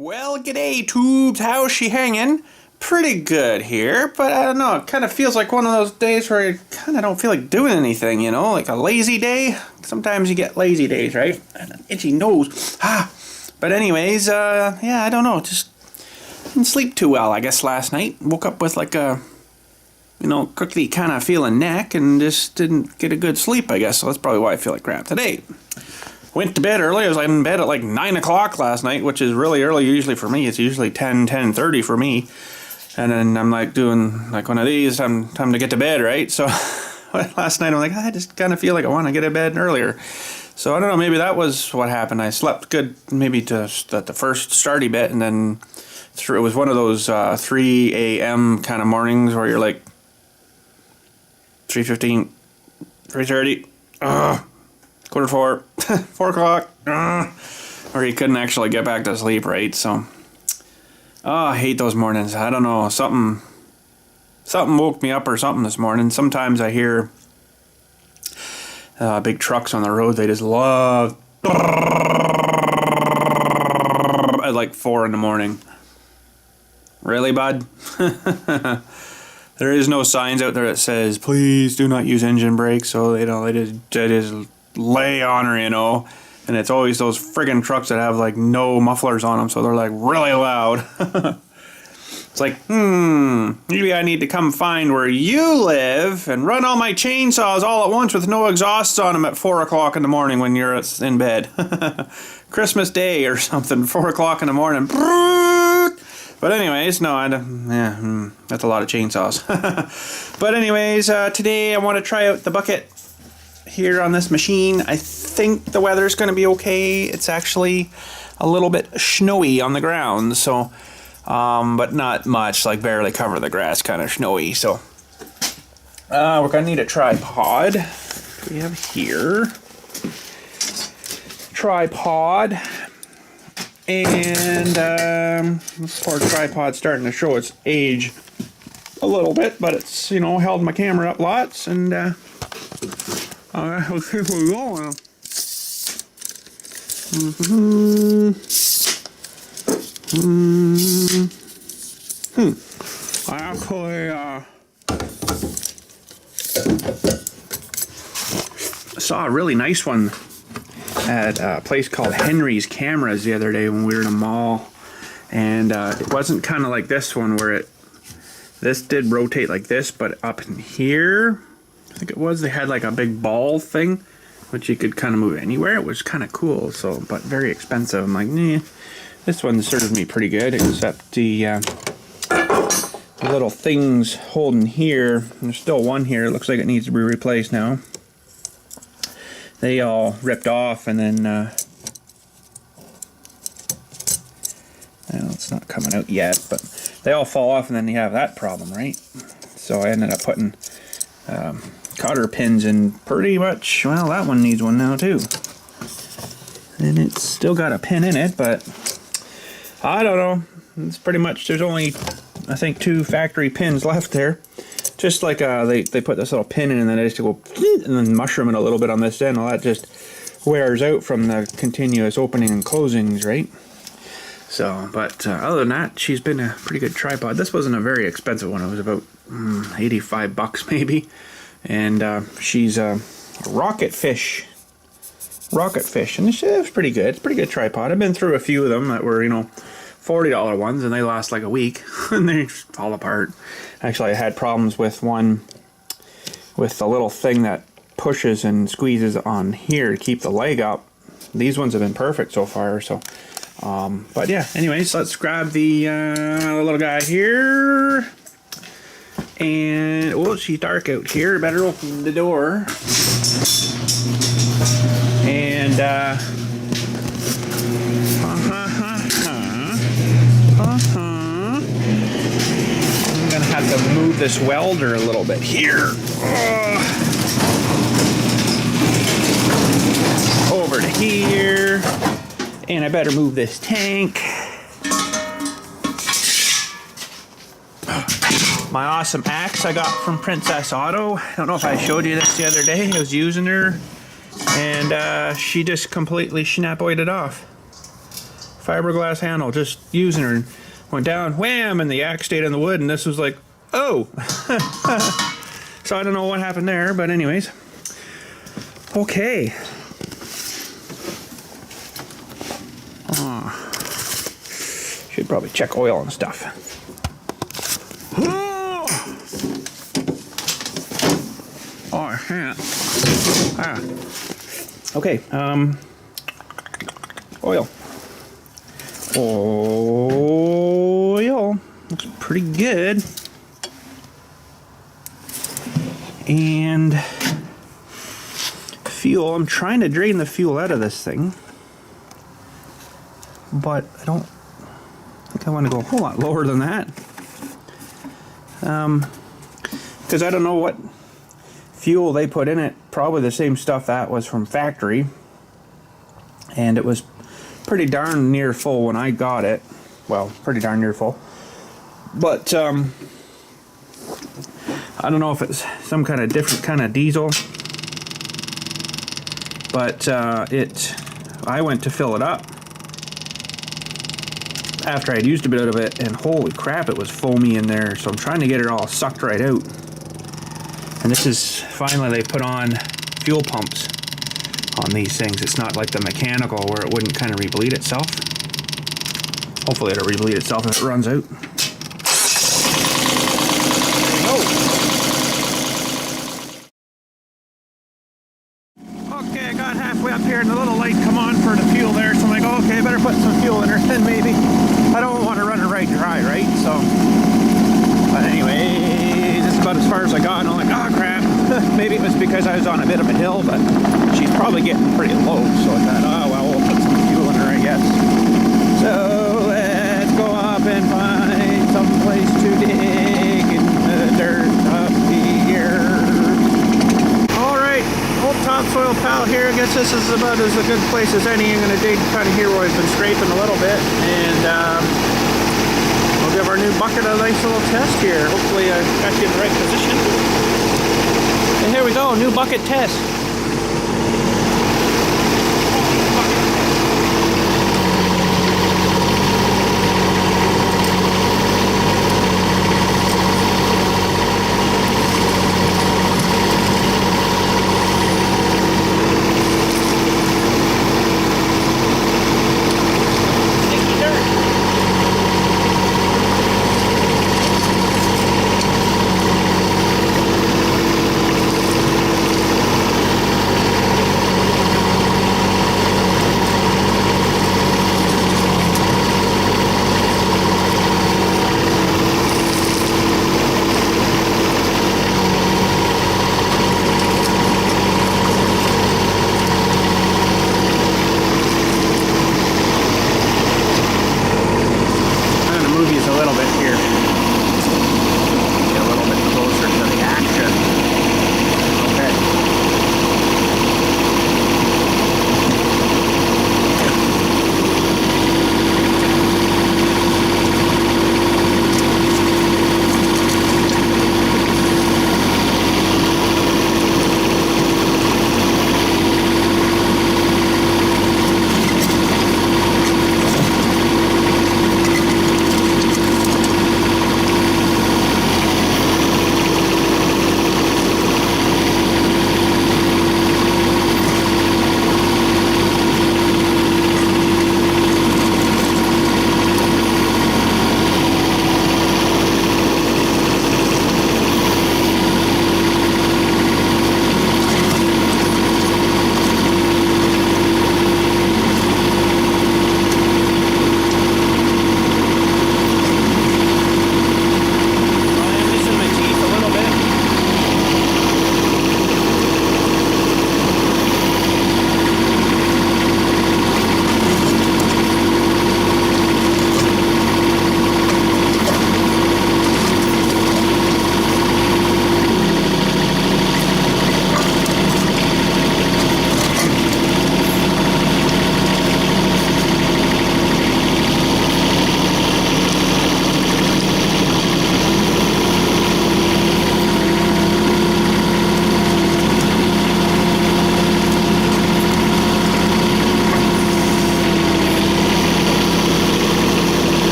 Well, g'day tubes, how's she hanging? Pretty good here, but I don't know, it kind of feels like one of those days where you kind of don't feel like doing anything, you know, like a lazy day. Sometimes you get lazy days, right? And an itchy nose. But anyways, yeah, I don't know, just didn't sleep too well, I guess, last night. Woke up with like a, you know, crookedy kind of feeling neck and just didn't get a good sleep, I guess, so that's probably why I feel like crap today. Went to bed early. I was in bed at like 9 o'clock last night, which is really early usually for me. It's usually 10:30 for me. And then I'm like doing like one of these, time to get to bed, right? So last night I'm like, I just kind of feel like I want to get to bed earlier. So I don't know, maybe that was what happened. I slept good maybe to the first starty bit, and then it was one of those 3 a.m. kind of mornings where you're like 3:15, 3:30, quarter to 4, 4 o'clock, or you couldn't actually get back to sleep, right? So, I hate those mornings. I don't know, something woke me up or something this morning. Sometimes I hear big trucks on the road. They just love at like 4 in the morning. Really, bud? There is no signs out there that says, please do not use engine brakes, so they just lay on her, you know. And it's always those friggin' trucks that have like no mufflers on them, so they're like really loud. It's like, maybe I need to come find where you live and run all my chainsaws all at once with no exhausts on them at 4 o'clock in the morning when you're in bed. Christmas Day or something, 4 o'clock in the morning. But anyways, no, that's a lot of chainsaws. But anyways, today I want to try out the bucket here on this machine. I think the weather's going to be okay. It's actually a little bit snowy on the ground, so but not much, like barely cover the grass, kind of snowy. So we're going to need a tripod. We have here tripod, and this poor tripod's starting to show its age a little bit, but it's, you know, held my camera up lots, and let's see where we're going. I actually saw a really nice one at a place called Henry's Cameras the other day when we were in a mall, and it wasn't kind of like this one where this did rotate like this, but up in here, I think it was, they had like a big ball thing which you could kind of move anywhere. It was kind of cool, so, but very expensive. I'm like, nah, this one served me pretty good, except the little things holding here, there's still one here, it looks like it needs to be replaced now. They all ripped off, and then well, it's not coming out yet, but they all fall off, and then you have that problem, right? So I ended up putting cotter pins in pretty much. Well, that one needs one now too, and it's still got a pin in it, but I don't know, it's pretty much, there's only I think 2 factory pins left there. Just like they put this little pin in, and then they just go and then mushroom it a little bit on this end. All that just wears out from the continuous opening and closings, right? So, but other than that, she's been a pretty good tripod. This wasn't a very expensive one. It was about 85 bucks maybe. And she's a rocket fish, and it was pretty good. It's a pretty good tripod. I've been through a few of them that were, you know, $40 ones, and they last like a week and they fall apart. Actually, I had problems with one with the little thing that pushes and squeezes on here to keep the leg up. These ones have been perfect so far. So but yeah, anyways, let's grab the little guy here. And oh, she's dark out here. Better open the door. And I'm gonna have to move this welder a little bit here. Over to here. And I better move this tank. My awesome axe I got from Princess Auto. I don't know if I showed you this the other day. I was using her, and she just completely schnapoid it off. fiberglass handle, just using her. Went down, wham, and the axe stayed in the wood, and this was like, oh. So I don't know what happened there, but anyways. Okay. Should probably check oil and stuff. Oh, yeah. Okay, oil. Oil looks pretty good. And fuel, I'm trying to drain the fuel out of this thing, but I don't think I want to go a whole lot lower than that. Because I don't know what fuel they put in it. Probably the same stuff that was from factory, and it was pretty darn near full when I got it. Well, pretty darn near full, but I don't know if it's some kind of different kind of diesel, but I went to fill it up after I'd used a bit of it, and holy crap, it was foamy in there. So I'm trying to get it all sucked right out. And this is finally, they put on fuel pumps on these things. It's not like the mechanical where it wouldn't kind of rebleed itself. Hopefully it'll rebleed itself if it runs out. Okay, I got halfway up here and the little light come on for the fuel there, so I'm like, oh, okay, better put some fuel in her then maybe. I don't want to run it right dry, right? So, but anyway, this is about as far as I got, and I'm like, oh crap. Maybe it was because I was on a bit of a hill, but she's probably getting pretty low, so I thought, oh well, we'll put some fuel in her, I guess. So let's go up and find some place to dig in the dirt up here. Alright, old topsoil pal here. I guess this is about as a good place as any. I'm going to dig kind of here where I've been scraping a little bit, and we'll give our new bucket a nice little test here. Hopefully I got you in the right position. And here we go, new bucket test.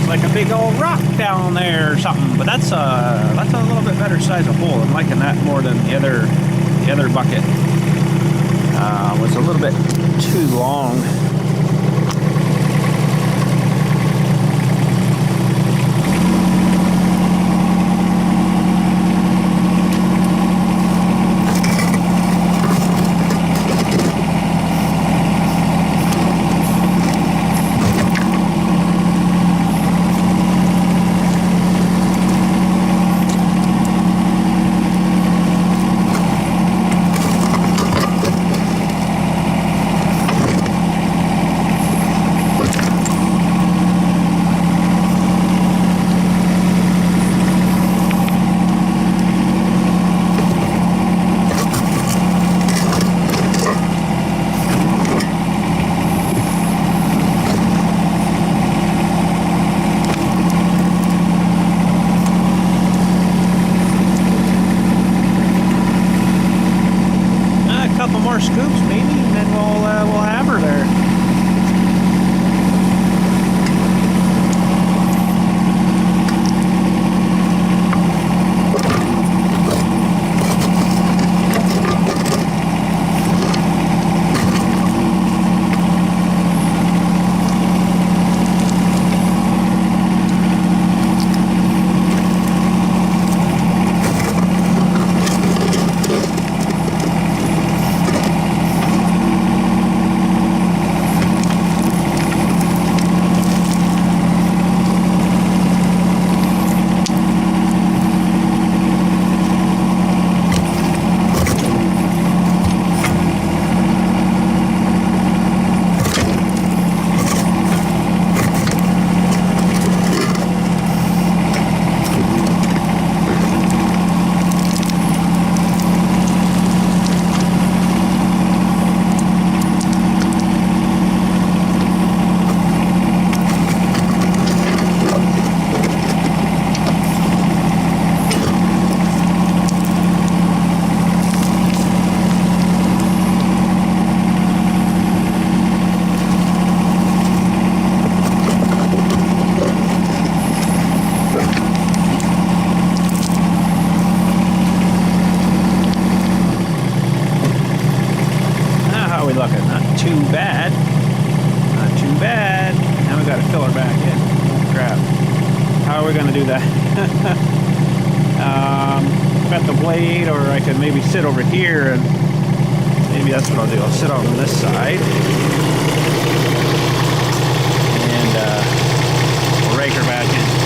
like a big old rock down there or something. But that's a little bit better size of hole. I'm liking that more than the other bucket. Was a little bit too long. More scoops maybe, and then we'll have her there. too bad. Not too bad. Now we got to fill her back in. Oh, crap. How are we going to do that? Got the blade, or I could maybe sit over here, and maybe that's what I'll do. I'll sit on this side, and we'll rake her back in.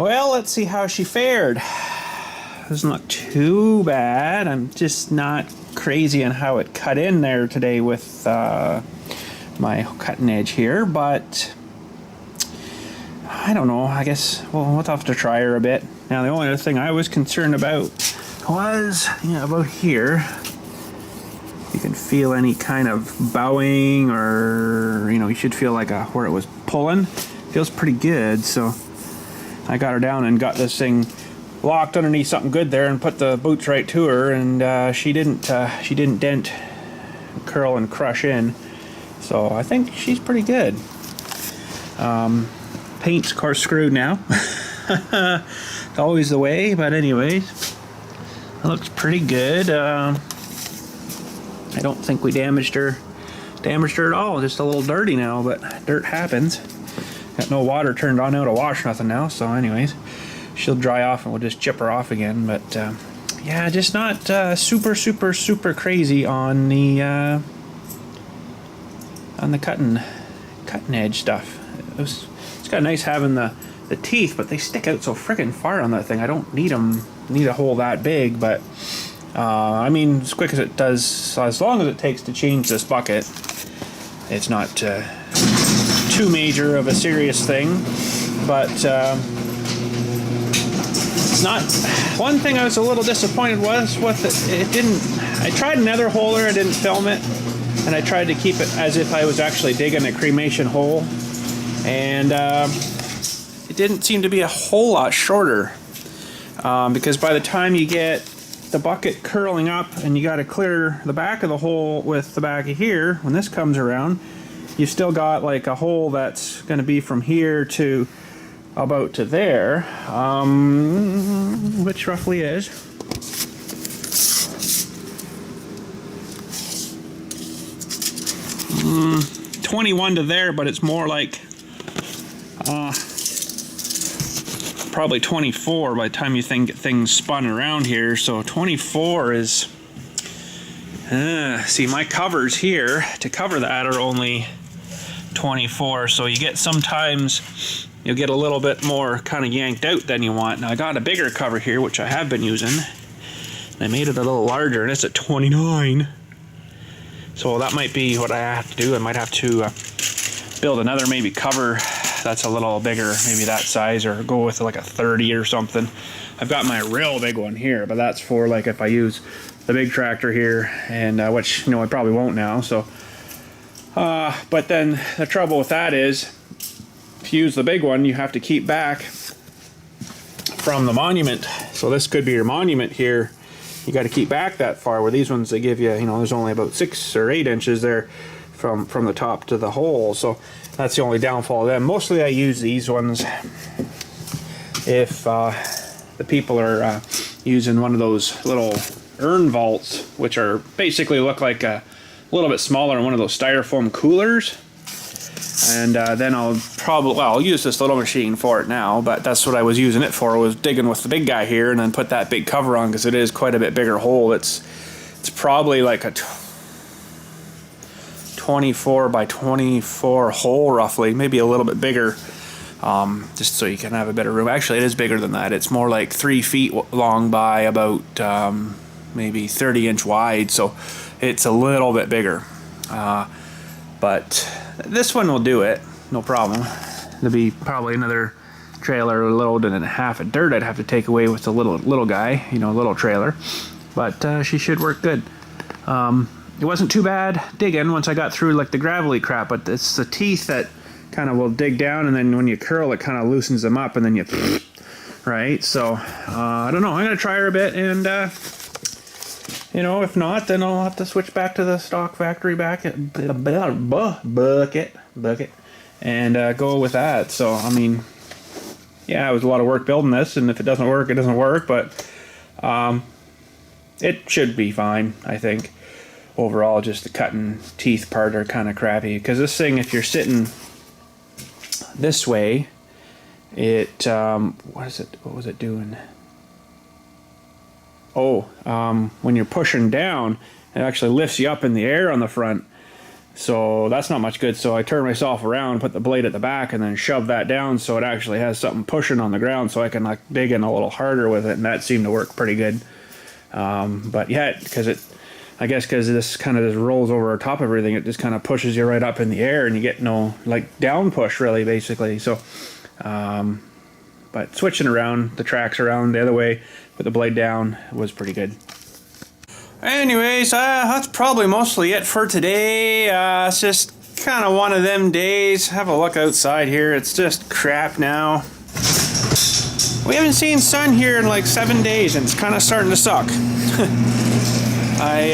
Well, let's see how she fared. It's not too bad. I'm just not crazy on how it cut in there today with my cutting edge here, but I don't know. I guess we'll have to try her a bit. Now, the only other thing I was concerned about was, about here. You can feel any kind of bowing, or you should feel like where it was pulling. Feels pretty good, so I got her down and got this thing locked underneath something good there and put the boots right to her, and she didn't dent, curl, and crush in. So I think she's pretty good. Paint's of course screwed now. It's always the way, but anyways, it looks pretty good. I don't think we damaged her at all. Just a little dirty now, but dirt happens. Got no water turned on now to wash nothing now, so anyways, she'll dry off and we'll just chip her off again. But yeah, just not super crazy on the cutting edge stuff. It's kind of nice having the teeth, but they stick out so freaking far on that thing. I don't need a hole that big, but I mean, as quick as it does, as long as it takes to change this bucket, it's not too major of a serious thing. But it's not. One thing I was a little disappointed was with it didn't. I tried another holer, I didn't film it, and I tried to keep it as if I was actually digging a cremation hole, and it didn't seem to be a whole lot shorter, because by the time you get the bucket curling up and you got to clear the back of the hole with the back of here, when this comes around, you still got like a hole that's going to be from here to about to there, which roughly is 21 to there, but it's more like probably 24 by the time you think things spun around here. So 24 is see, my covers here to cover that are only 24, so you get sometimes you'll get a little bit more kind of yanked out than you want. Now I got a bigger cover here, which I have been using. I made it a little larger, and it's at 29. So that might be what I have to do. I might have to build another maybe cover that's a little bigger, maybe that size, or go with like a 30 or something. I've got my real big one here, but that's for like if I use the big tractor here, and which I probably won't now. So, but then the trouble with that is, if you use the big one, you have to keep back from the monument. So this could be your monument here. You got to keep back that far. Where these ones, they give you, there's only about 6 or 8 inches there from the top to the hole. So that's the only downfall of them. Mostly I use these ones if the people are using one of those little urn vaults, which are basically look like a little bit smaller than one of those styrofoam coolers. And then I'll use this little machine for it now, but that's what I was using it for, was digging with the big guy here and then put that big cover on, because it is quite a bit bigger hole. It's probably like a 24 by 24 hole roughly, maybe a little bit bigger, just so you can have a better room. Actually, it is bigger than that. It's more like 3 feet long by about maybe 30-inch wide, so it's a little bit bigger. But this one will do it, no problem. There'll be probably another trailer load and a half of dirt I'd have to take away with the little guy, little trailer. But she should work good. It wasn't too bad digging once I got through like the gravelly crap, but it's the teeth that kind of will dig down, and then when you curl, it kind of loosens them up, and then you, right? So I don't know. I'm gonna try her a bit, and if not, then I'll have to switch back to the stock factory bucket, and go with that. So I mean, yeah, it was a lot of work building this, and if it doesn't work, it doesn't work. But it should be fine, I think. Overall, just the cutting teeth part are kind of crappy, because this thing, if you're sitting this way, it what was it doing? Oh, when you're pushing down, it actually lifts you up in the air on the front, So that's not much good. So I turn myself around, put the blade at the back, and then shove that down so it actually has something pushing on the ground so I can like dig in a little harder with it, and that seemed to work pretty good. But yeah, I guess because this kind of just rolls over top of everything, it just kind of pushes you right up in the air, and you get no like down push really, basically. So, but switching around the tracks around the other way with the blade down was pretty good. Anyways, that's probably mostly it for today. It's just kind of one of them days. Have a look outside here. It's just crap now. We haven't seen sun here in like 7 days, and it's kind of starting to suck. I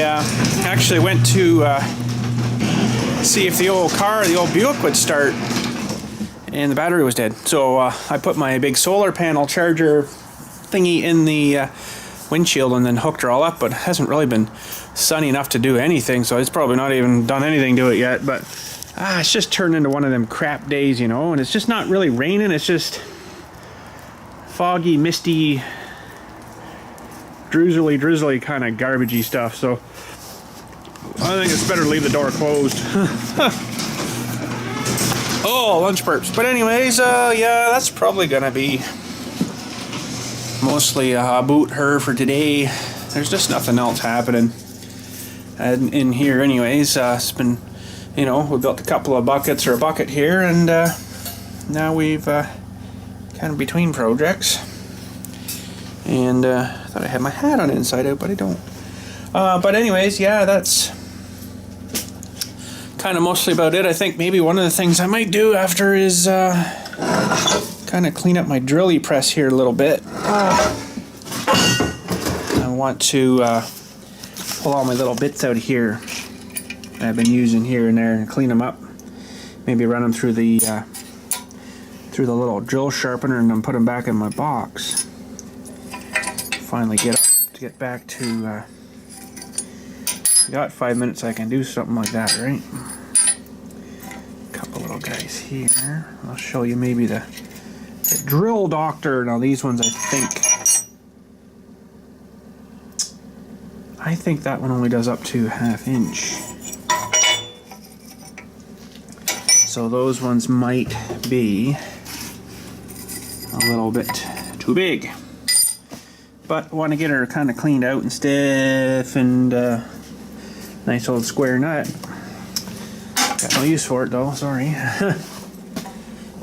actually went to see if the old Buick would start, and the battery was dead. So I put my big solar panel charger thingy in the windshield and then hooked her all up, but it hasn't really been sunny enough to do anything, so it's probably not even done anything to it yet. But it's just turned into one of them crap days, you know, and it's just not really raining. It's just foggy, misty, drizzly kind of garbagey stuff. So I think it's better to leave the door closed. Oh, lunch burps. But anyways, yeah, that's probably gonna be mostly about her for today. There's just nothing else happening in here anyways. It's been, you know, we built a couple of buckets, or a bucket here, and now we've kind of between projects. And I thought I had my hat on inside out, but I don't. But anyways, yeah, that's kind of mostly about it. I think maybe one of the things I might do after is kind of clean up my drilly press here a little bit. I want to pull all my little bits out of here that I've been using here and there and clean them up. Maybe run them through the little drill sharpener and then put them back in my box. Finally get back to. Got 5 minutes. I can do something like that, right? Couple little guys here. I'll show you maybe the drill doctor. Now these ones, I think that one only does up to 1/2 inch. So those ones might be a little bit too big. But I want to get her kind of cleaned out and stiff, and nice old square nut. Got no use for it though, sorry.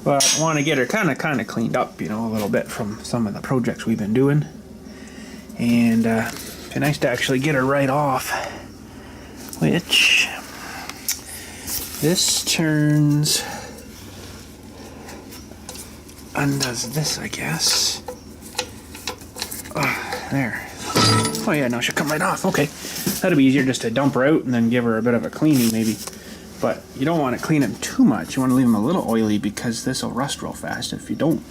But I want to get her kind of cleaned up, you know, a little bit from some of the projects we've been doing. And it'd be nice to actually get her right off. Which this turns, undoes this, I guess. There. Oh yeah, no, she'll come right off. Okay. That'd be easier just to dump her out and then give her a bit of a cleaning maybe. But you don't want to clean them too much. You want to leave them a little oily because this will rust real fast if you don't.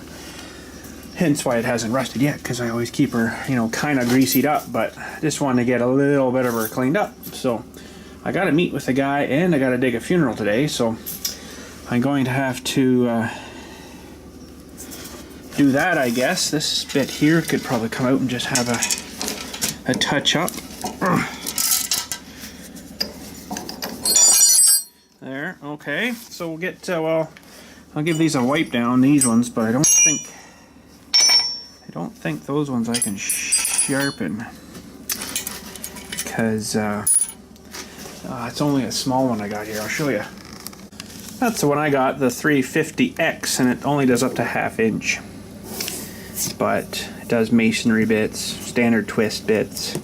Hence why it hasn't rusted yet, because I always keep her, you know, kind of greasied up, but just want to get a little bit of her cleaned up. So I got to meet with the guy, and I got to dig a funeral today, so I'm going to have to do that, I guess. This bit here could probably come out and just have a touch up. There, okay. So we'll get, well, I'll give these a wipe down, these ones, but I don't think those ones I can sharpen, because it's only a small one I got here. I'll show you. That's the one I got, the 350X, and it only does up to 1/2 inch. But it does masonry bits, standard twist bits,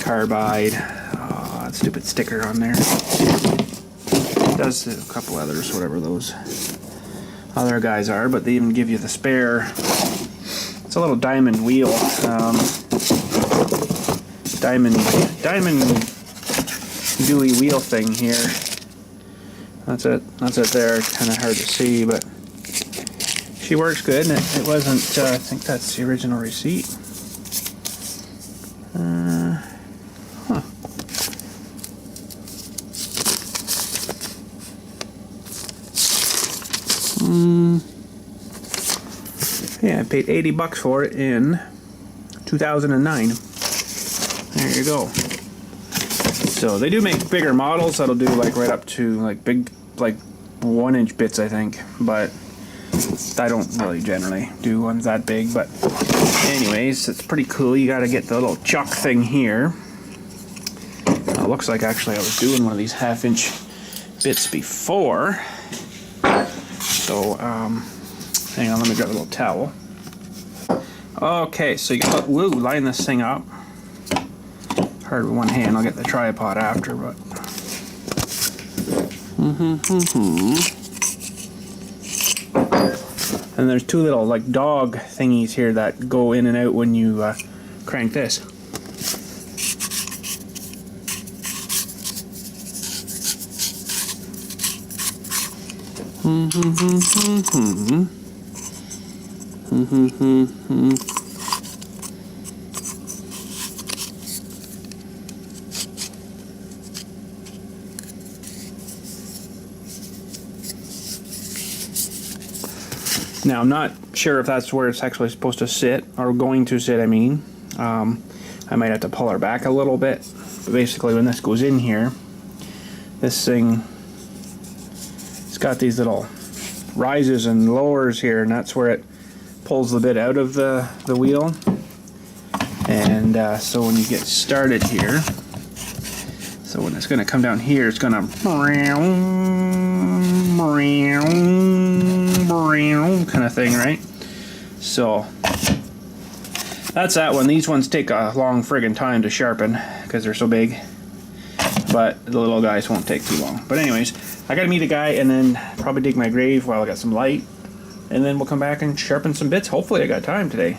carbide, that stupid sticker on there. It does a couple others, whatever those other guys are, but they even give you the spare. It's a little diamond wheel, diamond gooey wheel thing here. That's it there. It's kind of hard to see, but she works good, and it wasn't, I think that's the original receipt. Yeah, I paid $80 for it in 2009. There you go. So they do make bigger models that'll do like right up to like big, like 1-inch bits, I think, but I don't really generally do ones that big. But anyways, it's pretty cool. You got to get the little chuck thing here. It looks like actually I was doing one of these 1/2-inch bits before. So hang on, let me grab a little towel. Okay, so you got to line this thing up. Hard with one hand. I'll get the tripod after, but and there's two little like dog thingies here that go in and out when you crank this. Now I'm not sure if that's where it's actually supposed to sit, or going to sit, I mean. I might have to pull her back a little bit. But basically when this goes in here, this thing, it's got these little rises and lowers here, and that's where it pulls the bit out of the wheel. And so when you get started here, so when it's going to come down here, it's going to kind of thing, right? So that's that one. These ones take a long friggin' time to sharpen because they're so big, but the little guys won't take too long. But anyways, I gotta meet a guy and then probably dig my grave while I got some light, and then we'll come back and sharpen some bits. Hopefully I got time today.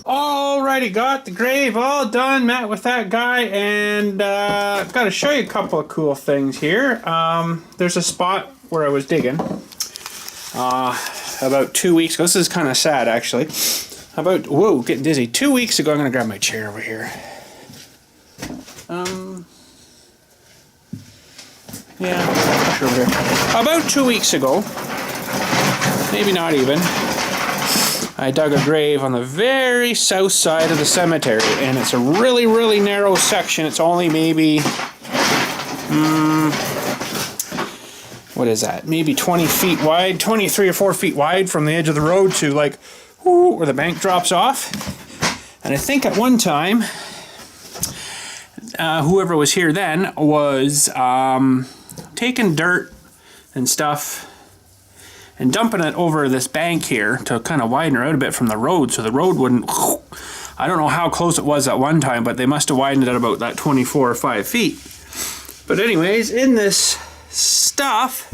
Alrighty, got the grave all done, met with that guy, and I've got to show you a couple of cool things here. There's a spot where I was digging about 2 weeks ago. This is kind of sad, actually. Whoa, getting dizzy. 2 weeks ago, I'm going to grab my chair over here. Yeah, sure over here. About 2 weeks ago, maybe not even, I dug a grave on the very south side of the cemetery, and it's a really, really narrow section. It's only maybe, what is that? Maybe 20 feet wide, 23 or 4 feet wide from the edge of the road to like where the bank drops off. And I think at one time, whoever was here then was taking dirt and stuff and dumping it over this bank here to kind of widen her out a bit from the road, so the road wouldn't, I don't know how close it was at one time, but they must have widened it about that 24 or 5 feet. But anyways, in this stuff,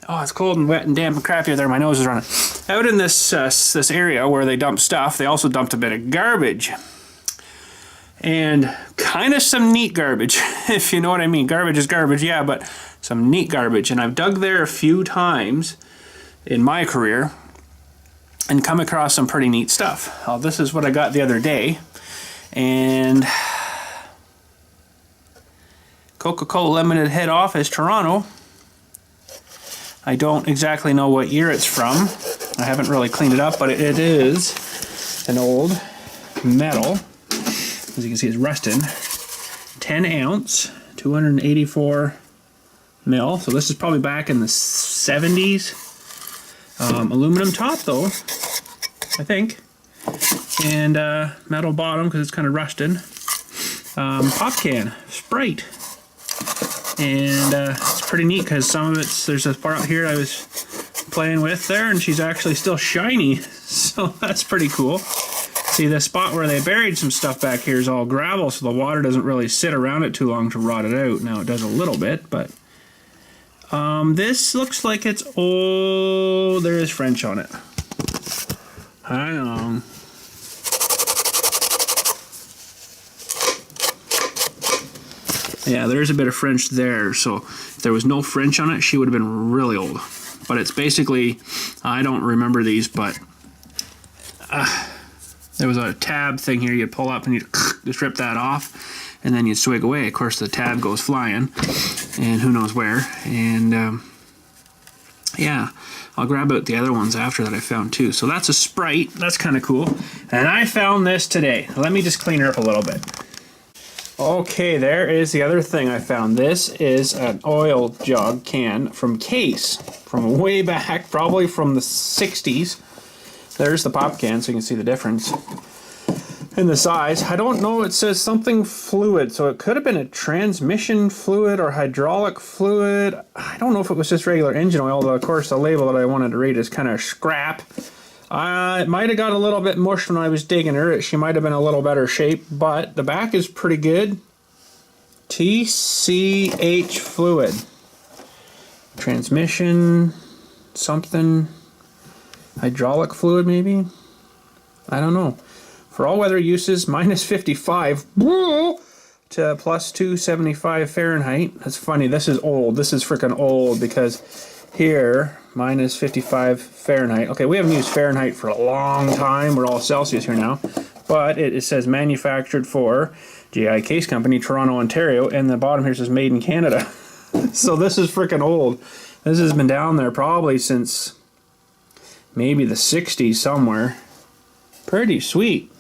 oh, it's cold and wet and damp and crappy out there, my nose is running. Out in this this area where they dump stuff, they also dumped a bit of garbage. And kind of some neat garbage, if you know what I mean. Garbage is garbage, yeah, but some neat garbage. And I've dug there a few times in my career and come across some pretty neat stuff. This is what I got the other day, and Coca-Cola Limited head office, Toronto. I don't exactly know what year it's from. I haven't really cleaned it up, but it is an old metal. As you can see, it's rusted. 10 ounce, 284 mil. So this is probably back in the 70s. Aluminum top though, I think, and metal bottom because it's kind of rusted. Pop can, Sprite, and it's pretty neat because some of it's, there's a part out here I was playing with there, and she's actually still shiny, so that's pretty cool. See, the spot where they buried some stuff back here is all gravel, so the water doesn't really sit around it too long to rot it out. Now it does a little bit, but this looks like it's old. There is French on it. Hang on. Yeah, there's a bit of French there. So if there was no French on it, she would have been really old. But it's basically, I don't remember these, but there was a tab thing here you'd pull up and you'd just rip that off, and then you'd swig away. Of course, the tab goes flying, and who knows where. And yeah, I'll grab out the other ones after that I found too. So that's a Sprite. That's kind of cool. And I found this today. Let me just clean her up a little bit. Okay, there is the other thing I found. This is an oil jug can from Case, from way back, probably from the 60s. There's the pop can, so you can see the difference in the size. I don't know, it says something fluid, so it could have been a transmission fluid or hydraulic fluid. I don't know if it was just regular engine oil, though of course the label that I wanted to read is kind of scrap. It might have got a little bit mushed when I was digging her. She might have been a little better shape, but the back is pretty good. TCH fluid. Transmission, something, hydraulic fluid maybe? I don't know. For all weather uses, minus 55 to plus 275 Fahrenheit. That's funny, this is old. This is freaking old because here, minus 55 Fahrenheit. Okay, we haven't used Fahrenheit for a long time. We're all Celsius here now. But it says manufactured for GI Case Company, Toronto, Ontario, and the bottom here says made in Canada. So this is freaking old. This has been down there probably since maybe the 60s somewhere. Pretty sweet.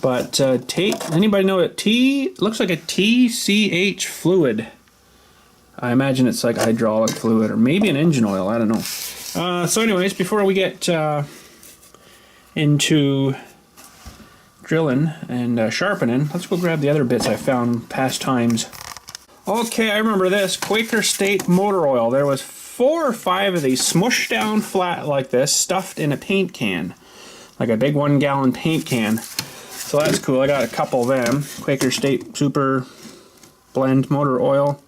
But anybody know what looks like a TCH fluid. I imagine it's like hydraulic fluid or maybe an engine oil, I don't know. So anyways, before we get into drilling and sharpening, let's go grab the other bits I found past times. Okay, I remember this, Quaker State motor oil. There was 4 or 5 of these smushed down flat like this, stuffed in a paint can. Like a big 1 gallon paint can. So that's cool, I got a couple of them. Quaker State Super Blend motor oil.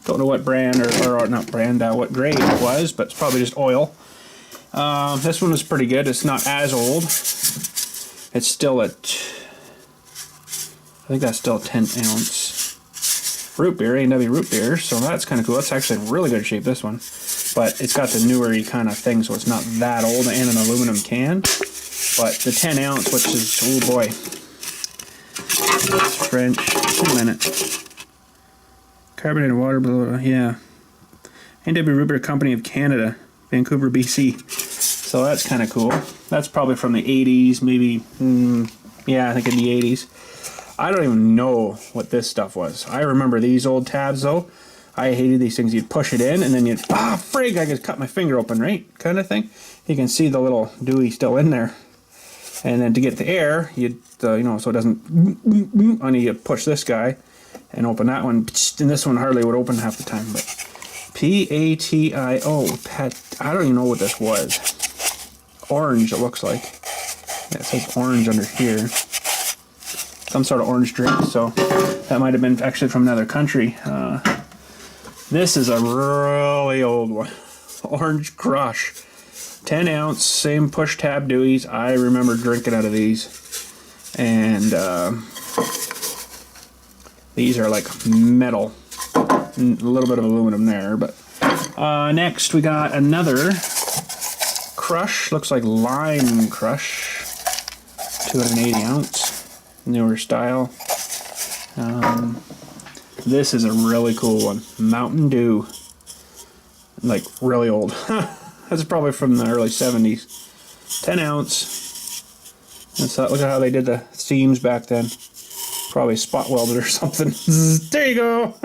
Don't know what brand, or not brand, what grade it was, but it's probably just oil. This one was pretty good. It's not as old. It's still I think that's still a 10 ounce root beer, A&W root beer, so that's kind of cool. It's actually in really good shape, this one. But it's got the newer-y kind of thing, so it's not that old, and an aluminum can. But the 10 ounce, which is, oh boy. It's French. Just a minute. Carbonated water below, yeah. A&W Root Beer Company of Canada, Vancouver, BC. So that's kind of cool. That's probably from the 80s, maybe, yeah, I think in the 80s. I don't even know what this stuff was. I remember these old tabs, though. I hated these things. You'd push it in, and then you'd, frig, I could cut my finger open, right? Kind of thing. You can see the little dewey still in there. And then to get the air, you'd, so it doesn't, only you push this guy and open that one, and this one hardly would open half the time, but P-A-T-I-O, I don't even know what this was. Orange, it looks like. Yeah, it says orange under here. Some sort of orange drink, so that might have been actually from another country. This is a really old one. Orange Crush. 10 ounce, same push tab deweys. I remember drinking out of these. And these are like metal. A little bit of aluminum there, but next we got another Crush. Looks like Lime Crush. 280 ounce. Newer style. This is a really cool one. Mountain Dew. Like really old. That's probably from the early 70s. 10 ounce. Look at how they did the seams back then. Probably spot welded or something. There you go.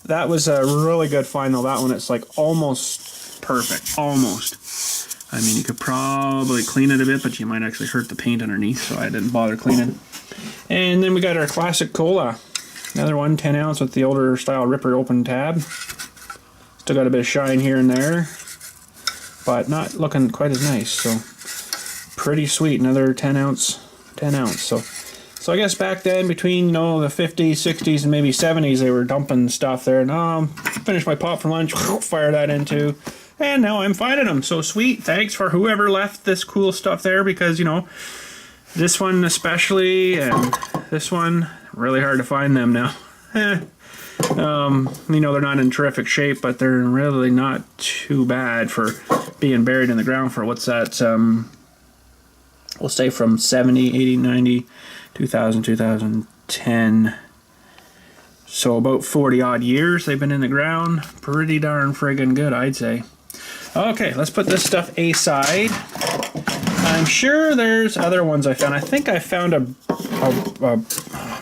That was a really good find though. That one, it's like almost perfect. Almost. I mean, you could probably clean it a bit, but you might actually hurt the paint underneath, so I didn't bother cleaning. And then we got our classic cola. Another one, 10 ounce with the older style Ripper open tab. Still got a bit of shine here and there, but not looking quite as nice. So pretty sweet. Another 10 ounce. So I guess back then, between the 50s, 60s, and maybe 70s, they were dumping stuff there. And finished my pop for lunch, fire that into, and now I'm finding them. So sweet. Thanks for whoever left this cool stuff there, because this one especially, and this one, really hard to find them now. They're not in terrific shape, but they're really not too bad for being buried in the ground for, what's that, we'll say from 70, 80, 90, 2000, 2010. So about 40 odd years they've been in the ground. Pretty darn friggin' good, I'd say. Okay, let's put this stuff aside. I'm sure there's other ones I found. I think I found a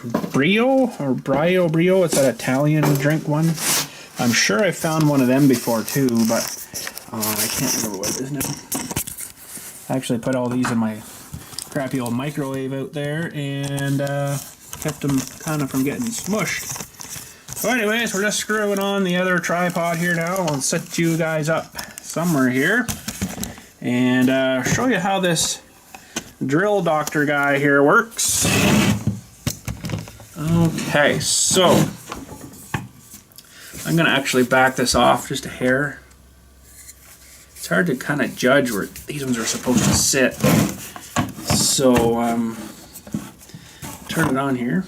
Brio or Brio. It's that Italian drink one. I'm sure I found one of them before too, but I can't remember what it is now. I actually put all these in my crappy old microwave out there and kept them kind of from getting smushed. So anyways, we're just screwing on the other tripod here now. I'll set you guys up somewhere here and show you how this drill doctor guy here works. Okay, so I'm gonna actually back this off just a hair. It's hard to kind of judge where these ones are supposed to sit. So turn it on here.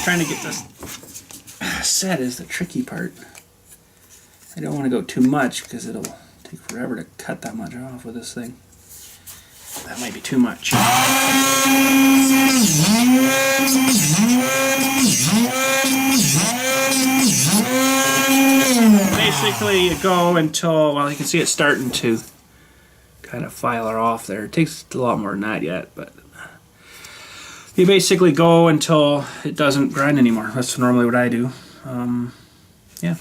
Trying to get this set is the tricky part. I don't want to go too much because it'll take forever to cut that much off with this thing. That might be too much. Basically you go until, well, you can see it starting to kind of file it off there. It takes a lot more than that yet, but you basically go until it doesn't grind anymore. That's normally what I do. Yeah.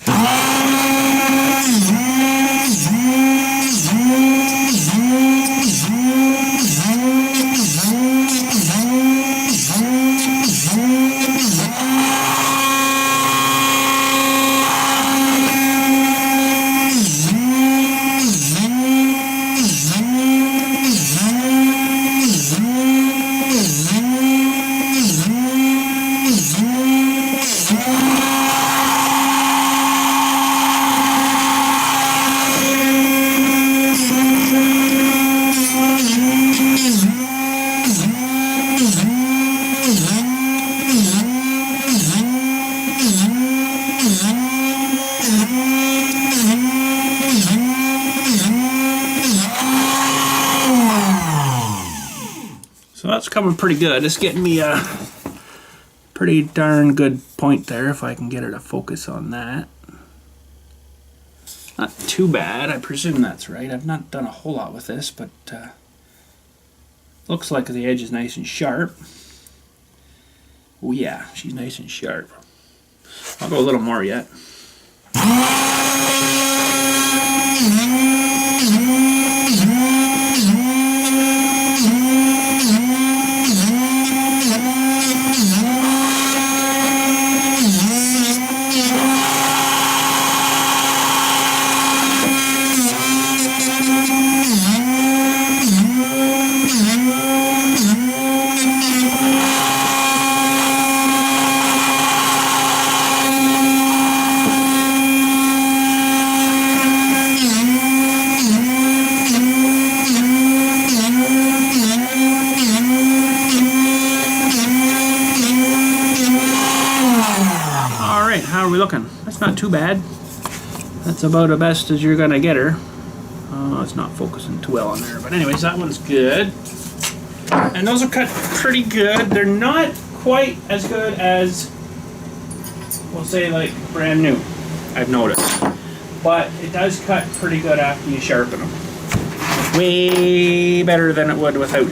So that's coming pretty good. It's getting me a pretty darn good point there if I can get her to focus on that. Not too bad. I presume that's right. I've not done a whole lot with this, but looks like the edge is nice and sharp. Oh yeah, she's nice and sharp. I'll go a little more yet. How are we looking? That's not too bad. That's about the best as you're gonna get her. It's not focusing too well on there, but anyways, that one's good. And those are cut pretty good. They're not quite as good as, we'll say, like brand new, I've noticed. But it does cut pretty good after you sharpen them. Way better than it would without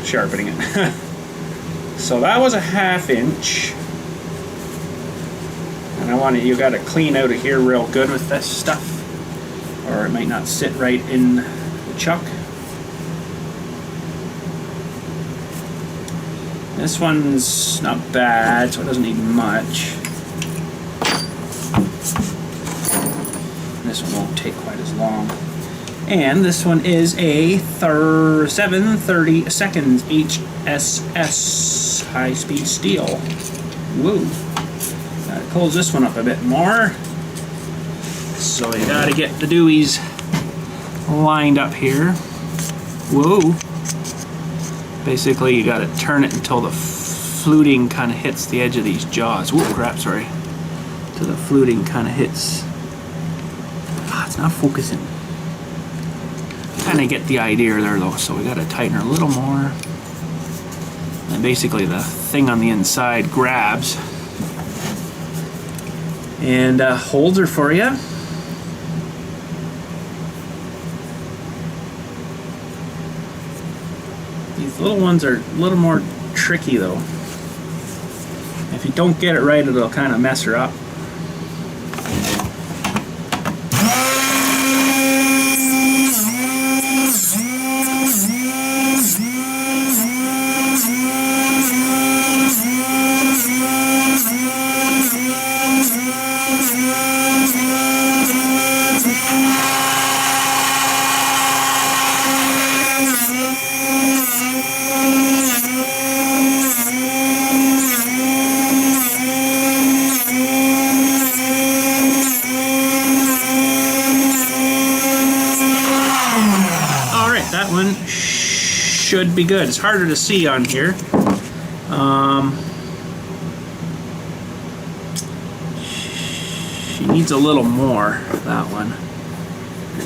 sharpening it. So that was a 1/2 inch. And you got to clean out of here real good with this stuff, or it might not sit right in the chuck. This one's not bad, so it doesn't need much. This one won't take quite as long. And this one is a 7/32 HSS high-speed steel. Woo! Close this one up a bit more. So you gotta get the dewies lined up here. Whoa. Basically you gotta turn it until the fluting kind of hits the edge of these jaws. Whoop, crap, sorry. So the fluting kind of hits. Ah, it's not focusing. Kind of get the idea there though, so we got to tighten her a little more. And basically the thing on the inside grabs and holds her for you. These little ones are a little more tricky though. If you don't get it right, it'll kind of mess her up. That one should be good. It's harder to see on here. She needs a little more, that one.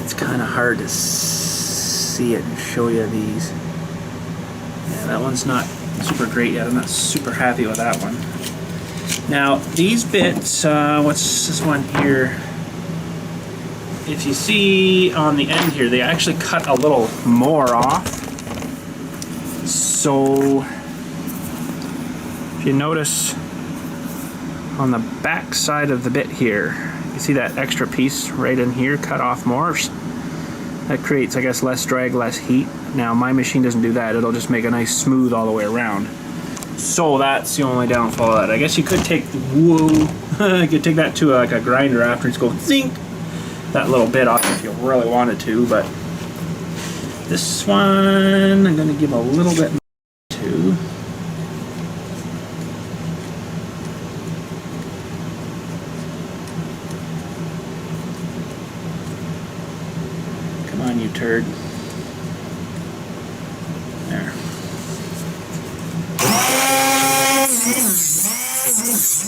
It's kind of hard to see it and show you these. Yeah, that one's not super great yet. I'm not super happy with that one. Now, these bits, what's this one here? If you see on the end here, they actually cut a little more off. So if you notice on the back side of the bit here, you see that extra piece right in here cut off more. That creates, I guess, less drag, less heat. Now my machine doesn't do that. It'll just make a nice smooth all the way around. So that's the only downfall of that. I guess you could take, you could take that to like a grinder after it's going zink. That little bit off if you really wanted to, but this one I'm going to give a little bit more to. Come on, you turd. There.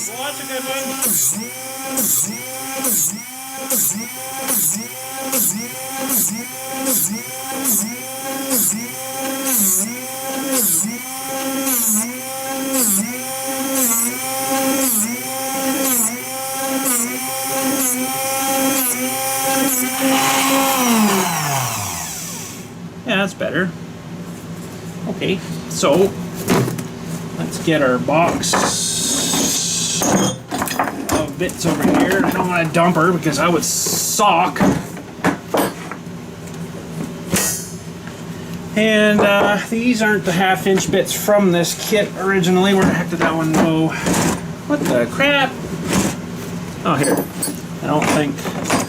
Well, that's a good one. Yeah, that's better. Okay, so let's get our box of bits over here. I don't want to dump her because I would sock. And these aren't the 1/2" bits from this kit originally. Where the heck did that one go? What the crap? Oh, here. I don't think.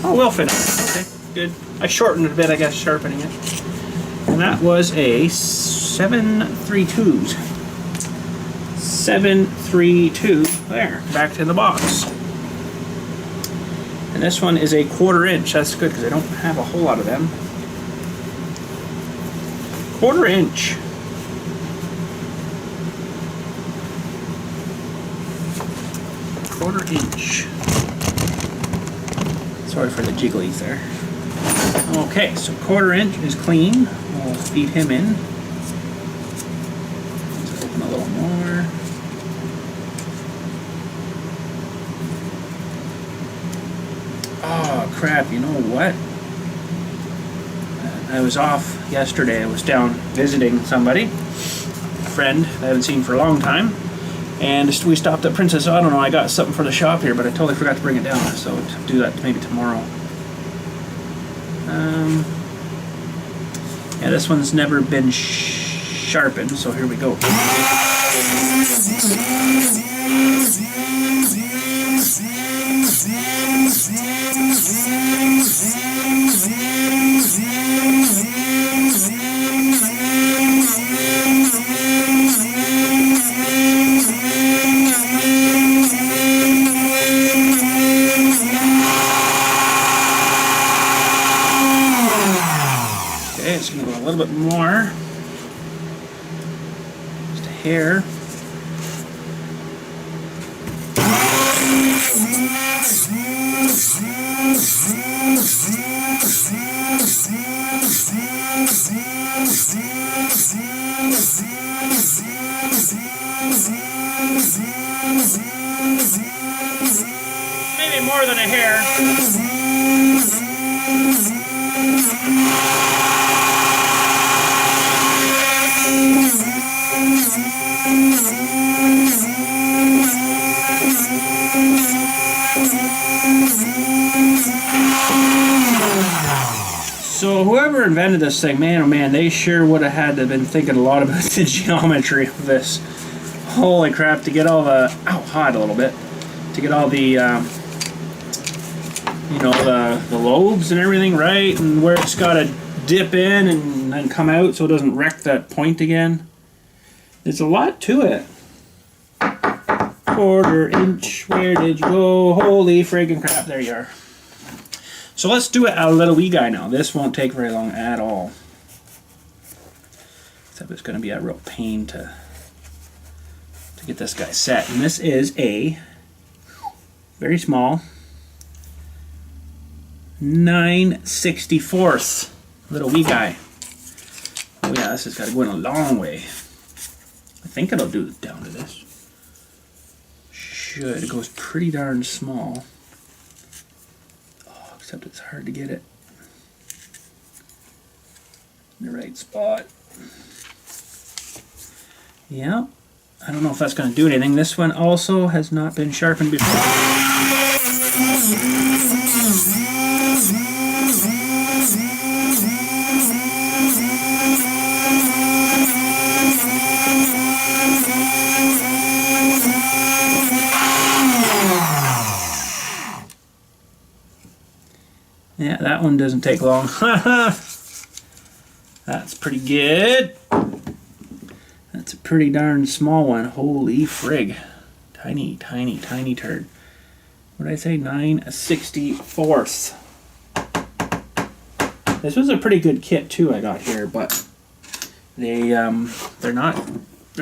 Oh, we'll fit it. Okay, good. I shortened it a bit, I guess, sharpening it. And that was a 732s. 732. There, back to the box. And this one is a 1/4 inch. That's good because I don't have a whole lot of them. 1/4 inch. Quarter inch. Sorry for the jigglies there. Okay, so 1/4 inch is clean. We'll feed him in. Let's open a little more. Oh crap, you know what? I was off yesterday. I was down visiting somebody, a friend I haven't seen for a long time. And we stopped at Princess. I don't know, I got something for the shop here, but I totally forgot to bring it down, so I'll do that maybe tomorrow. Yeah, this one's never been sharpened, so here we go. It's going to go a little bit more. Just a hair. Maybe more than a hair. So whoever invented this thing, man, oh man, they sure would have had to have been thinking a lot about the geometry of this. Holy crap, to get all the, ow, hot a little bit, to get all the, you know, the lobes and everything right, and where it's got to dip in and then come out so it doesn't wreck that point again. There's a lot to it. 1/4 inch, where did you go? Holy friggin' crap, there you are. So let's do it a little wee guy now. This won't take very long at all. Except it's going to be a real pain to get this guy set. And this is a very small 9/64 little wee guy. Oh yeah, this has got to go in a long way. I think it'll do down to this. Should. It goes pretty darn small. Except it's hard to get it in the right spot. Yeah, I don't know if that's going to do anything. This one also has not been sharpened before. Yeah, that one doesn't take long. That's pretty good. That's a pretty darn small one. Holy frig. Tiny, tiny, tiny turd. What did I say? 9/64. This was a pretty good kit too I got here, but they're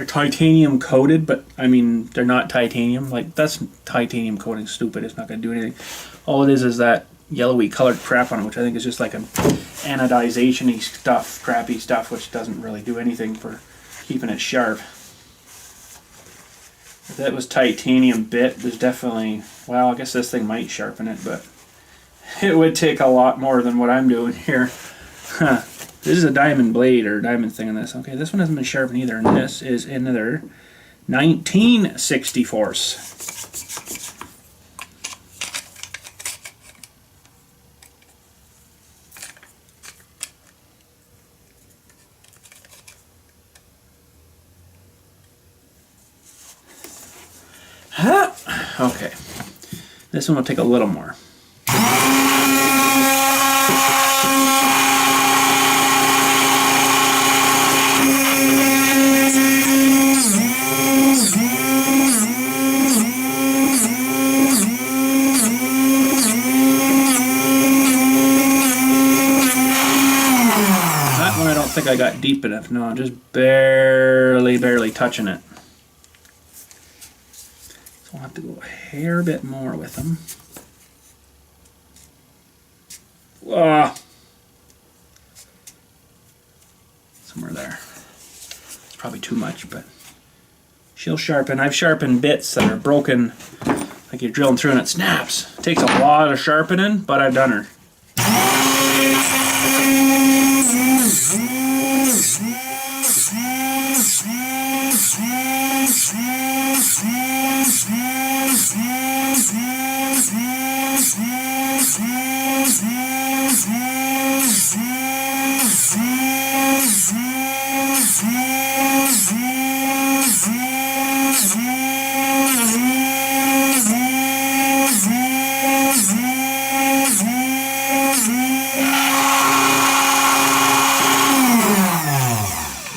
titanium coated, but I mean they're not titanium. Like, that's titanium coating stupid. It's not gonna do anything. All it is that yellowy colored crap on it, which I think is just like an anodization-y stuff, crappy stuff, which doesn't really do anything for keeping it sharp. If that was titanium bit, there's definitely, well, I guess this thing might sharpen it, but it would take a lot more than what I'm doing here. Huh. This is a diamond blade or diamond thing on this. Okay, this one hasn't been sharpened either, and this is another 19/64. Okay, this one will take a little more. That one I don't think I got deep enough. No, just barely touching it. I'll have to go a hair bit more with them. Somewhere there. It's probably too much, but she'll sharpen. I've sharpened bits that are broken, like you're drilling through and it snaps. It takes a lot of sharpening, but I've done her.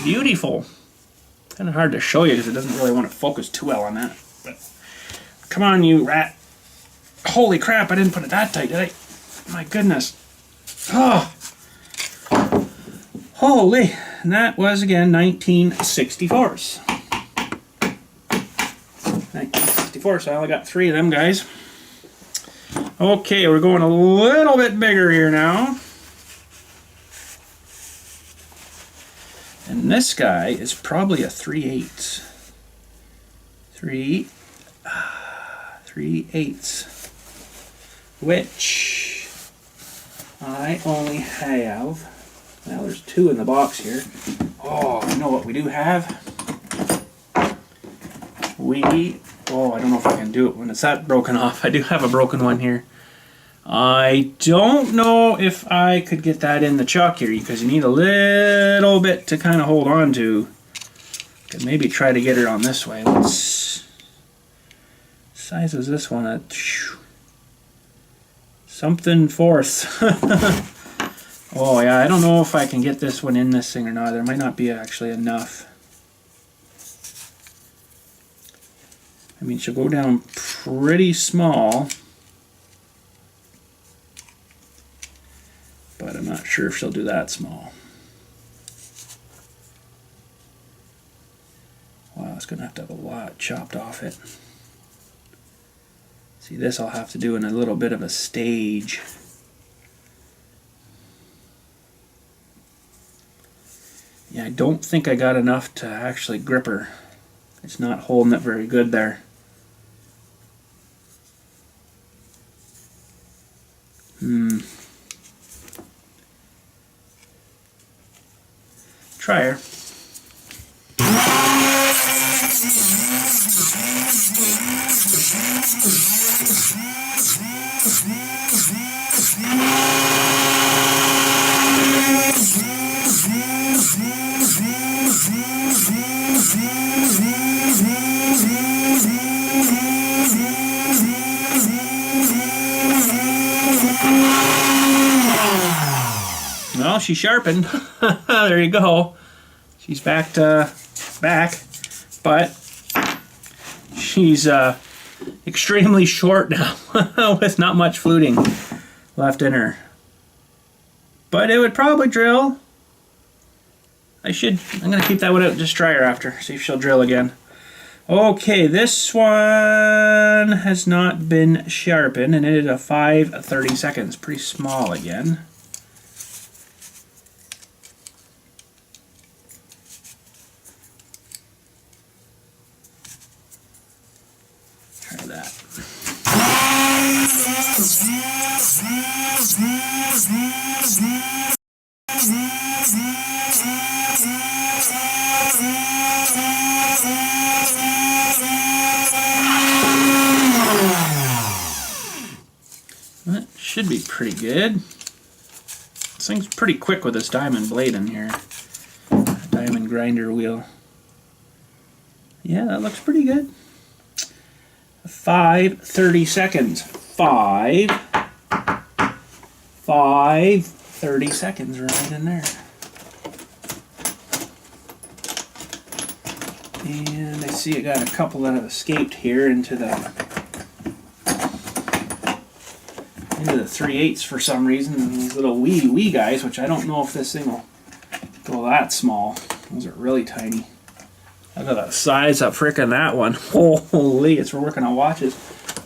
Beautiful. Kind of hard to show you because it doesn't really want to focus too well on that. But come on, you rat. Holy crap, I didn't put it that tight, did I? My goodness. Oh. Holy. And that was, again, 19/64. 19/64, so I only got 3 of them guys. Okay, we're going a little bit bigger here now. And this guy is probably a 3/8. 3/8. Which I only have, well, there's 2 in the box here. Oh, you know what we do have? Oh, I don't know if I can do it when it's that broken off. I do have a broken one here. I don't know if I could get that in the chuck here because you need a little bit to kind of hold on to. Could maybe try to get it on this way. What size is this one at? Something fourth. Oh yeah, I don't know if I can get this one in this thing or not. There might not be actually enough. I mean, she'll go down pretty small, but I'm not sure if she'll do that small. Wow, it's going to have a lot chopped off it. See, this I'll have to do in a little bit of a stage. Yeah, I don't think I got enough to actually grip her. It's not holding it very good there. Try her. Well, she sharpened. There you go. She's back to back, but she's extremely short now with not much fluting left in her. But it would probably drill. I'm going to keep that one out and just try her after, see if she'll drill again. Okay, this one has not been sharpened, and it is a 5/32. Pretty small again. Try that. That should be pretty good. This thing's pretty quick with this diamond blade in here. Diamond grinder wheel. Yeah, that looks pretty good. 5/32. 5/30 right in there. And I see I got a couple that have escaped here into the 3/8 for some reason. And these little wee guys, which I don't know if this thing will go that small. Those are really tiny. Look at the size of frickin' that one. Holy, it's for working on watches.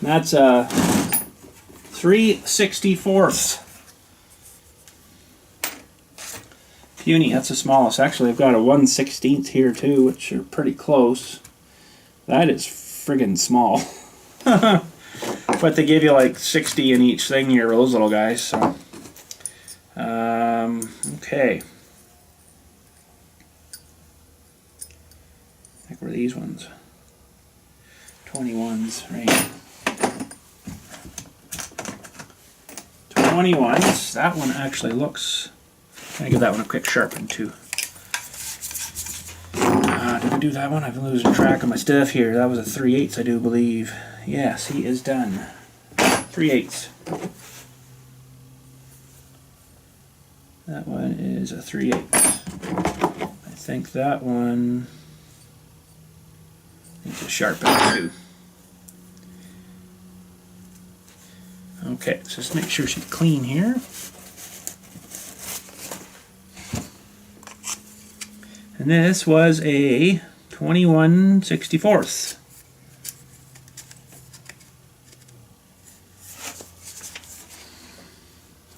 And that's 3/64. Puny, that's the smallest. Actually, I've got a 1/16 here too, which are pretty close. That is friggin' small. But they give you like 60 in each thing here, those little guys. So, okay. I think were these ones. 21s, right? 21s. That one actually looks. I'm gonna give that one a quick sharpen too. Did I do that one? I've been losing track of my stuff here. That was a 3/8, I do believe. Yes, he is done. 3/8. That one is a 3/8. I think that one needs a sharpen too. Okay, so just make sure she's clean here. And this was a 21/64.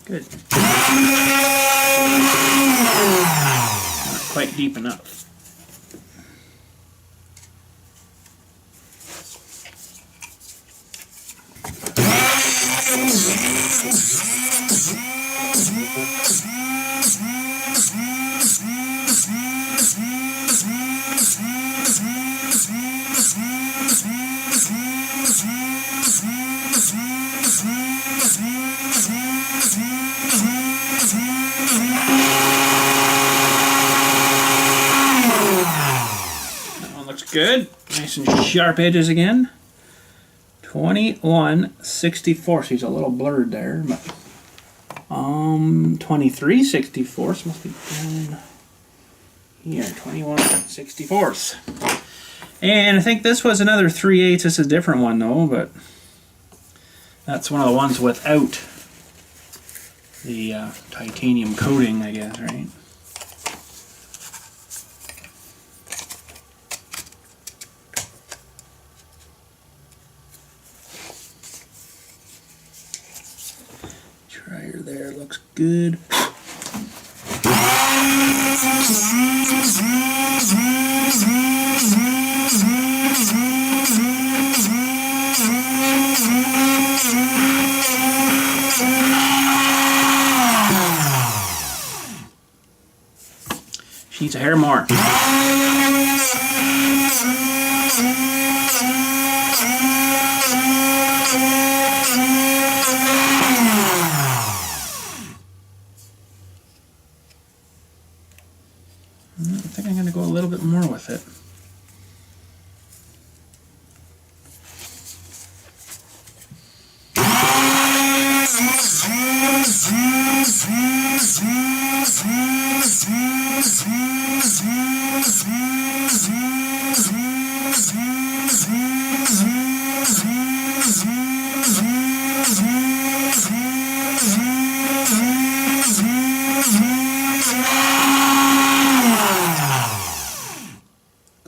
Good. Not quite deep enough. That one looks good. Nice and sharp edges again. 21/64. He's a little blurred there, but 23/64 must be down here. 21/64. And I think this was another 3/8. This is a different one though, but that's one of the ones without the titanium coating, I guess, right? Dryer there, looks good. She needs a hair more. I think I'm going to go a little bit more with it.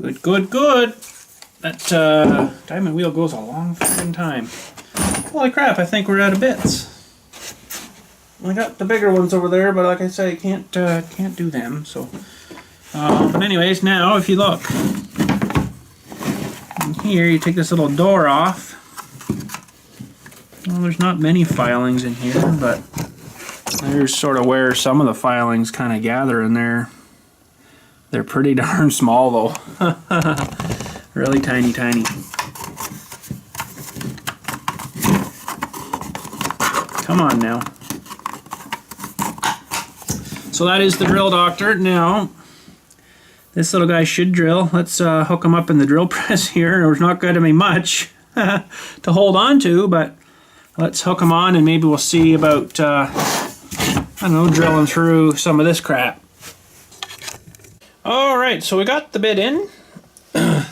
Good, good, good. That diamond wheel goes a long fucking time. Holy crap, I think we're out of bits. I got the bigger ones over there, but like I say, I can't do them. So, but anyways, now if you look in here, you take this little door off. Well, there's not many filings in here, but there's sort of where some of the filings kind of gather in there. They're pretty darn small though. Really tiny, tiny. Come on now. So that is the drill doctor. Now, this little guy should drill. Let's hook him up in the drill press here. There's not going to be much to hold on to, but let's hook him on and maybe we'll see about, I don't know, drilling through some of this crap. Alright, so we got the bit in. My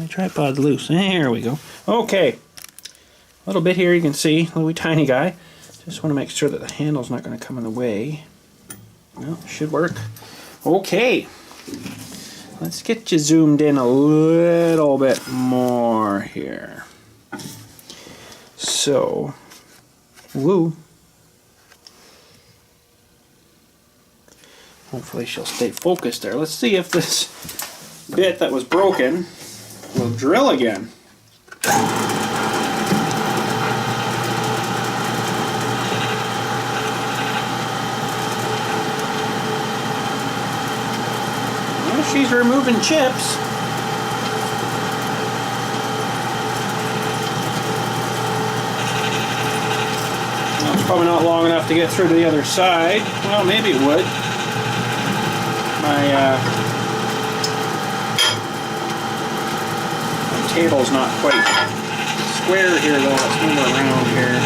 tripod's loose. There we go. Okay. A little bit here you can see. Little tiny guy. Just want to make sure that the handle's not going to come in the way. Well, should work. Okay. Let's get you zoomed in a little bit more here. So, woo. Hopefully she'll stay focused there. Let's see if this bit that was broken will drill again. Well, she's removing chips. Well, it's probably not long enough to get through to the other side. Well, maybe it would. My table's not quite square here though. Let's move it around here.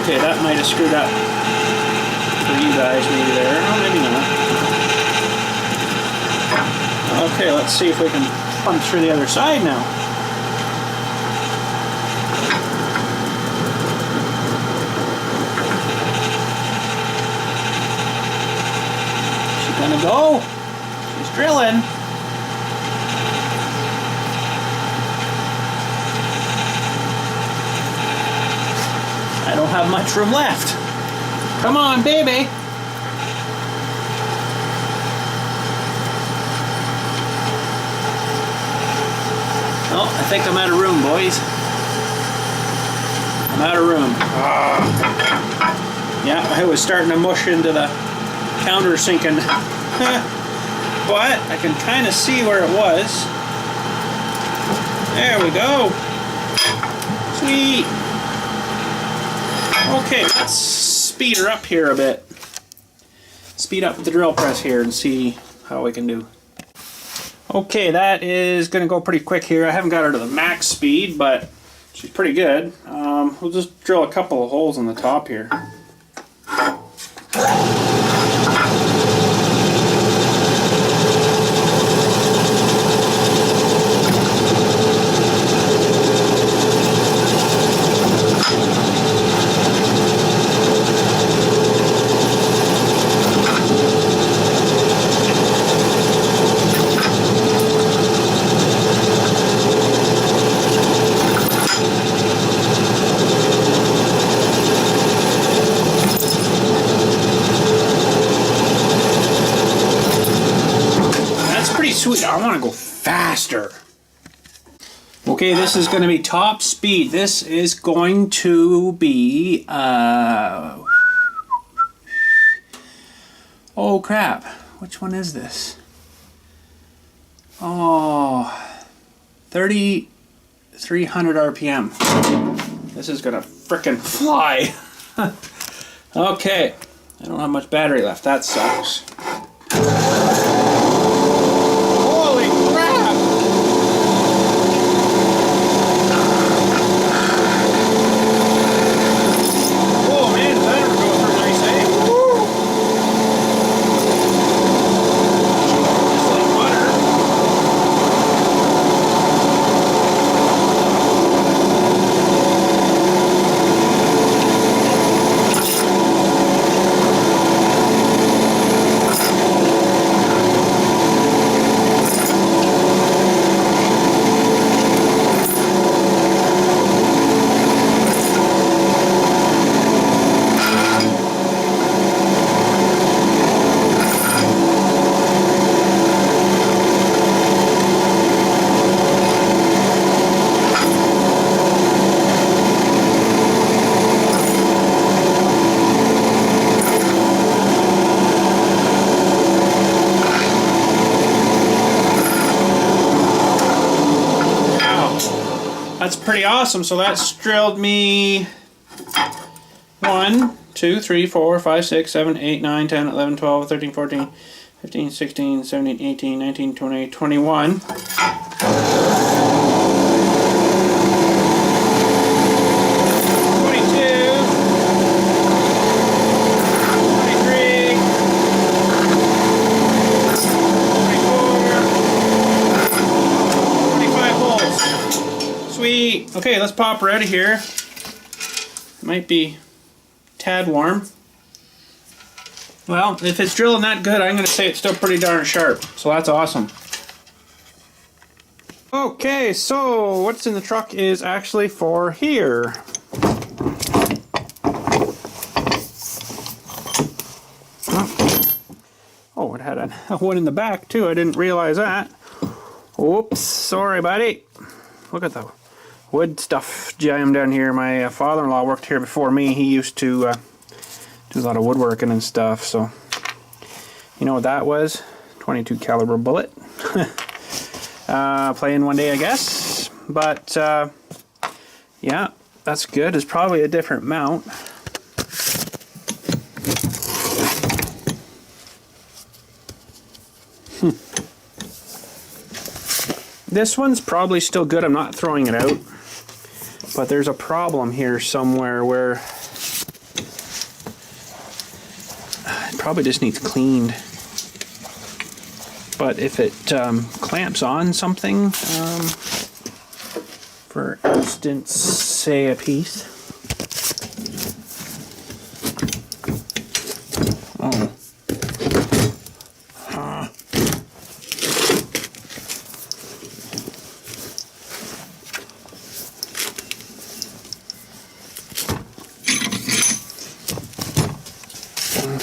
Okay, that might have screwed up for you guys maybe there. Oh, maybe not. Okay, let's see if we can punch through the other side now. Gonna go. She's drilling. don't have much room left. Come on, baby. Oh, I think I'm out of room, boys. I'm out of room. Yeah, I was starting to mush into the countersinking. But I can kind of see where it was. There we go. Sweet. Okay, let's speed her up here a bit. Speed up the drill press here and see how we can do. Okay, that is going to go pretty quick here. I haven't got her to the max speed, but she's pretty good. We'll just drill a couple of holes in the top here. Sweet, I want to go faster. Okay, this is going to be top speed. This is going to be oh crap, which one is this? Oh, 3,300 RPM. This is gonna frickin' fly. Okay, I don't have much battery left. That sucks. That's pretty awesome. So that's drilled me 1, 2, 3, 4, 5, 6, 7, 8, 9, 10, 11, 12, 13, 14, 15, 16, 17, 18, 19, 20, 21. Sweet. Okay, let's pop her out of here. It might be a tad warm. Well, if it's drilling that good, I'm going to say it's still pretty darn sharp. So that's awesome. Okay, so what's in the truck is actually for here. Oh, it had a one in the back too. I didn't realize that. Oops, sorry buddy. Look at the wood stuff jammed down here. My father-in-law worked here before me. He used to do a lot of woodworking and stuff. So, you know what that was? 22 caliber bullet. Playing one day, I guess. But yeah, that's good. It's probably a different mount. This one's probably still good. I'm not throwing it out. But there's a problem here somewhere where it probably just needs cleaned. But if it clamps on something, for instance, say a piece. Oh.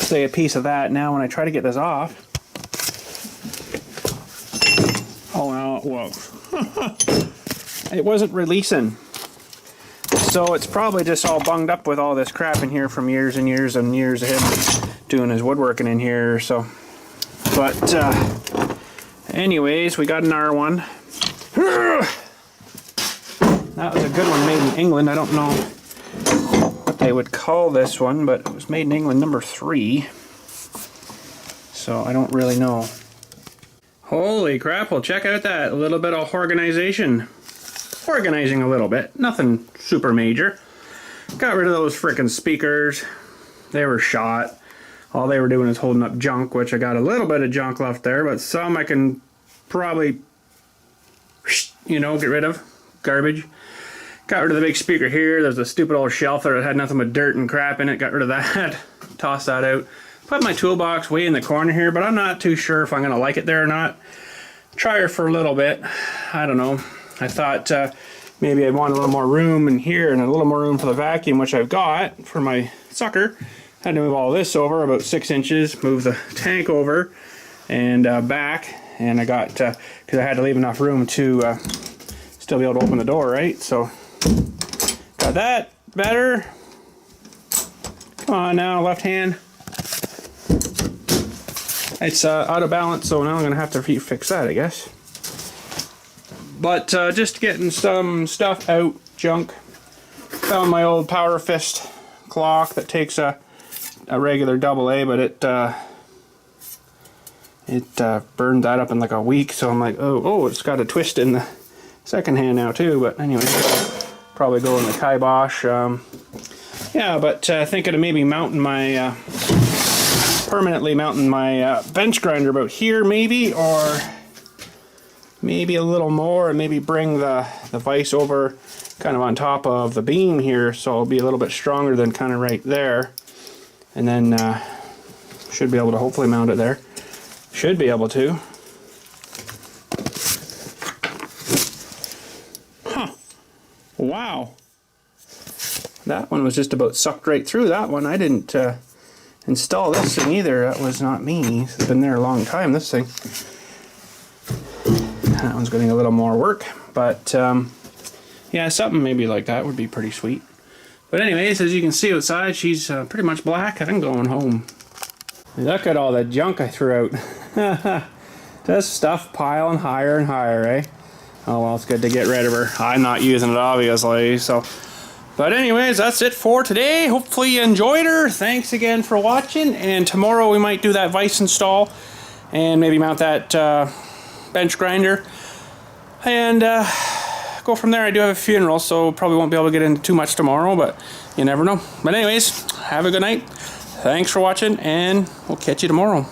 say a piece of that. Now when I try to get this off, oh no, whoa. It wasn't releasing. So it's probably just all bunged up with all this crap in here from years and years and years of him doing his woodworking in here. So, but anyways, we got an R1. That was a good one, made in England. I don't know what they would call this one, but it was made in England, number 3. So I don't really know. Holy crap, well check out that. A little bit of organization. Organizing a little bit. Nothing super major. Got rid of those frickin' speakers. They were shot. All they were doing is holding up junk, which I got a little bit of junk left there, but some I can probably, you know, get rid of. Garbage. Got rid of the big speaker here. There's a stupid old shelf there that had nothing but dirt and crap in it. Got rid of that. Tossed that out. Put my toolbox way in the corner here, but I'm not too sure if I'm going to like it there or not. Try her for a little bit. I don't know. I thought maybe I'd want a little more room in here and a little more room for the vacuum, which I've got for my sucker. Had to move all this over about 6 inches, move the tank over and back, and I got, because I had to leave enough room to still be able to open the door, right? So, got that better. Come on now, left hand. It's out of balance, so now I'm going to have to fix that, I guess. But just getting some stuff out, junk. Found my old Power Fist clock that takes a regular AA, but it burned that up in like a week. So I'm like, oh, it's got a twist in the second hand now too. But anyway, probably go in the kibosh. Yeah, but thinking of maybe mounting my permanently mounting my bench grinder about here, maybe, or maybe a little more, and maybe bring the vise over kind of on top of the beam here, so it'll be a little bit stronger than kind of right there, and then should be able to hopefully mount it there. Should be able to. Huh. Wow. That one was just about sucked right through that one. I didn't install this thing either. That was not me. It's been there a long time, this thing. That one's getting a little more work, but yeah, something maybe like that would be pretty sweet. But anyways, as you can see outside, she's pretty much black. I'm going home. Look at all the junk I threw out. Just stuff piling higher and higher, eh? Oh well, it's good to get rid of her. I'm not using it, obviously, so. But anyways, that's it for today. Hopefully you enjoyed her. Thanks again for watching, and tomorrow we might do that vise install and maybe mount that bench grinder and go from there. I do have a funeral, so probably won't be able to get into too much tomorrow, but you never know. But anyways, have a good night. Thanks for watching, and we'll catch you tomorrow.